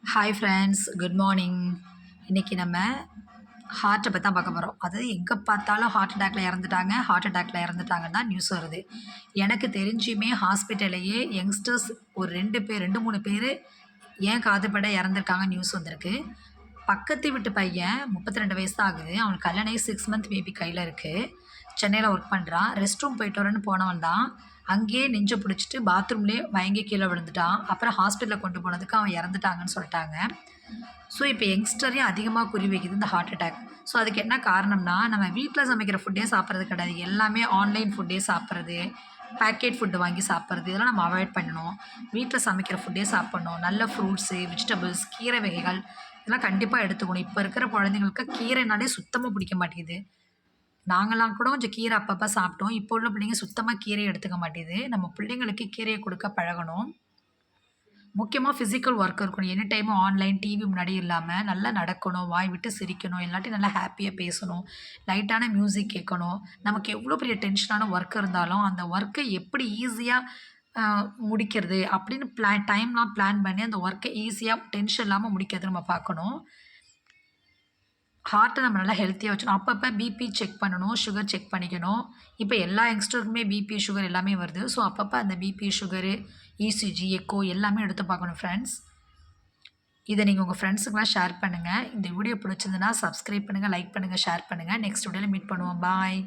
Hi friends, good morning. இன்றைக்கி நம்ம ஹார்ட்டை பற்றி தான் பார்க்க போகிறோம். அது எங்கே பார்த்தாலும் ஹார்ட் அட்டாக்ல இறந்துட்டாங்கன்னு தான் நியூஸ் வருது. எனக்கு தெரிஞ்சுமே ஹாஸ்பிட்டல்லையே யங்ஸ்டர்ஸ் ஒரு 2 பேர் 2, 3 பேர் ஏன் காதுபட இறந்துருக்காங்க நியூஸ் வந்திருக்கு. பக்கத்து வீட்டு பையன் 32 வயசு தான் ஆகுது. அவனுக்கு கல்யாணம் ஆகி 6 மந்த் பேபி கையில் இருக்குது. சென்னையில் ஒர்க் பண்ணுறான். ரெஸ்ட் ரூம் போயிட்டு வரேன்னு போனவன் தான் அங்கேயே நெஞ்சை பிடிச்சிட்டு பாத்ரூம்லேயே மயங்கி கீழே விழுந்துட்டான். அப்புறம் ஹாஸ்பிட்டலில் கொண்டு போனதுக்கு அவன் இறந்துட்டாங்கன்னு சொல்லிட்டாங்க. ஸோ இப்போ யங்ஸ்டரையும் அதிகமாக குறி வைக்குது இந்த ஹார்ட் அட்டாக். ஸோ அதுக்கு என்ன காரணம்னா, நம்ம வீட்டில் சமைக்கிற ஃபுட்டே சாப்பிட்றது கிடையாது. எல்லாமே ஆன்லைன் ஃபுட்டே சாப்பிட்றது, பேக்கெட் ஃபுட்டு வாங்கி சாப்பிட்றது, இதெல்லாம் நம்ம அவாய்ட் பண்ணணும். வீட்டில் சமைக்கிற ஃபுட்டே சாப்பிட்ணும். நல்ல ஃப்ரூட்ஸு, வெஜிடபிள்ஸ், கீரை வகைகள் இதெல்லாம் கண்டிப்பாக எடுத்துக்கணும். இப்போ இருக்கிற குழந்தைங்களுக்கு கீரைனாலே சுத்தமாக பிடிக்க மாட்டேங்குது. நாங்கலாம் கூட கொஞ்சம் கீரை அப்பப்போ சாப்பிட்டோம். இப்போ உள்ள பிள்ளைங்க சுத்தமாக கீரையை எடுத்துக்க மாட்டேங்குது. நம்ம பிள்ளைங்களுக்கு கீரையை கொடுக்க பழகணும். முக்கியமாக ஃபிசிக்கல் ஒர்க் இருக்கணும். எனி டைமும் ஆன்லைன், டிவி முன்னாடி இல்லாமல் நல்லா நடக்கணும், வாய் விட்டு சிரிக்கணும், இல்லாட்டி நல்லா ஹாப்பியாக பேசணும், லைட்டான மியூசிக் கேட்கணும். நமக்கு எவ்வளோ பெரிய டென்ஷனான ஒர்க் இருந்தாலும் அந்த ஒர்க்கை எப்படி ஈஸியாக முடிக்கிறது அப்படின்னு டைம்லாம் பிளான் பண்ணி அந்த ஒர்க்கை ஈஸியாக டென்ஷன் இல்லாமல் முடிக்கிறது நம்ம பார்க்கணும். ஹார்ட்டை நம்ம நல்லா ஹெல்த்தியாக வச்சுக்கணும். அப்பப்போ பிபி செக் பண்ணணும், சுகர் செக் பண்ணிக்கணும். இப்போ எல்லா யங்ஸ்டருக்குமே பிபி, சுகர் எல்லாமே வருது. ஸோ அப்பப்போ அந்த பிபி, சுகரு, இசிஜி, எக்கோ எல்லாமே எடுத்து பார்க்கணும் ஃப்ரெண்ட்ஸ். இதை நீங்கள் உங்கள் ஃப்ரெண்ட்ஸுக்கெலாம் ஷேர் பண்ணுங்கள். இந்த வீடியோ பிடிச்சிருந்துன்னா சப்ஸ்கிரைப் பண்ணுங்கள், லைக் பண்ணுங்கள், ஷேர் பண்ணுங்கள். நெக்ஸ்ட் வீடியோவில் மீட் பண்ணுவோம். பாய்.